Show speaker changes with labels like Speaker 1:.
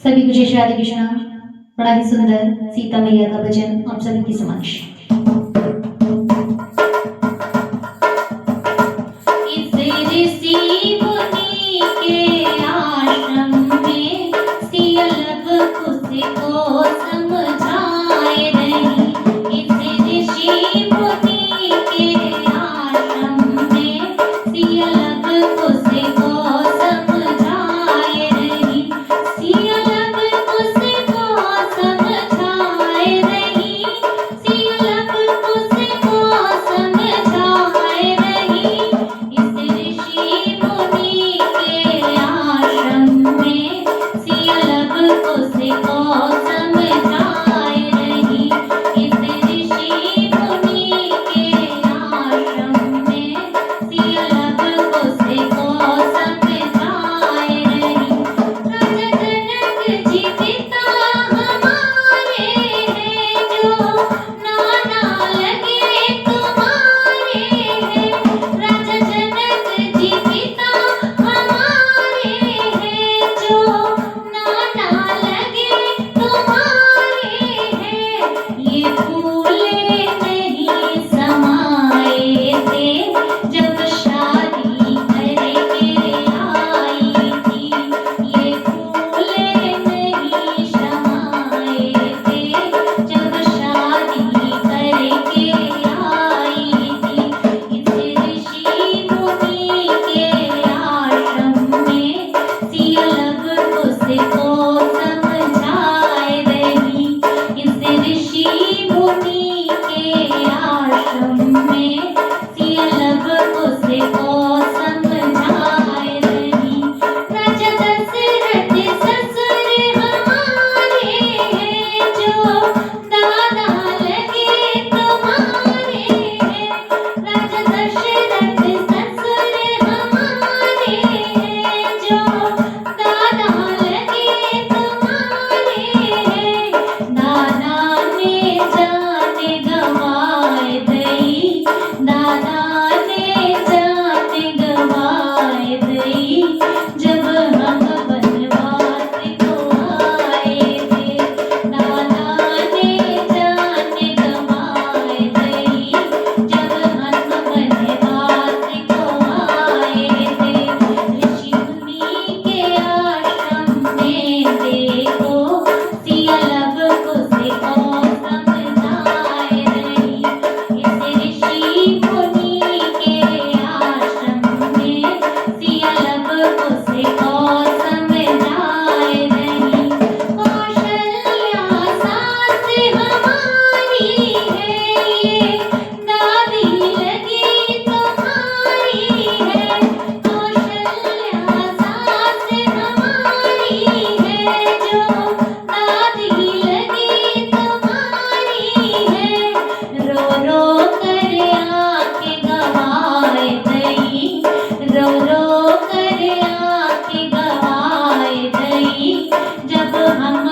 Speaker 1: सभी को जय श्री राधे कृष्णा। बड़ा ही सुंदर सीता मैया का भजन आप सभी के समक्ष। इस ऋषि मुनि के आश्रम में सिया लब उसको समझाए रही। इस ऋषि मुनि के आश्रम में सिया लब उसको समझाए रही। सिया लब उसको समझाए रही। सिया लब उसको समझाए रही। इस ऋषि मुनि के आश्रम में सिया लब उसको समझाए रही। इस ऋषि मुनि के आश्रम में सिया लब उसको समझाए रही। राजा जनक जी पिता हमारे हैं, जो नाना लगे तुम्हारे हैं। राजा जनक जी पिता हमारे हैं, जो नाना लगे तुम्हारे हैं। ये फूले नहीं समाए थे जब शादी करके आई थी। ये फूले नहीं समाए थे जब शादी करके आई थी। इस ऋषि मुनि के आश्रम में सिया लब उसको समझाए रही। इस ऋषि मुनि के आश्रम में सिया लब उसको समझाए रही। राजा दशरथ ससुर हमारे हैं, जो दादा लगे तुम्हारे हैं। राजा दशरथ ससुर हमारे हैं, जो दादा लगे तुम्हारे हैं। दादा ने जान गंवाए दई। दादा ने जान गंवाए दई। जब हम वनवास को आए थे। दादा ने जान गंवाए दई। जब हम वनवास को आए थे। ऋषि मुनि के आश्रम में देखो सिया लब उसको समझाए रही। इस ऋषि मुनि के आश्रम में सिया लब उसको समझाए रही। कौशल्या सास हमारी है, ये दादी लगी तुम्हारी है। कौशल्या सास हमारी है, जो दादी लगी तुम्हारी है। रो रो कर आंखें गवाए दई। रो रो कर आंखें गवाए दई। जब हम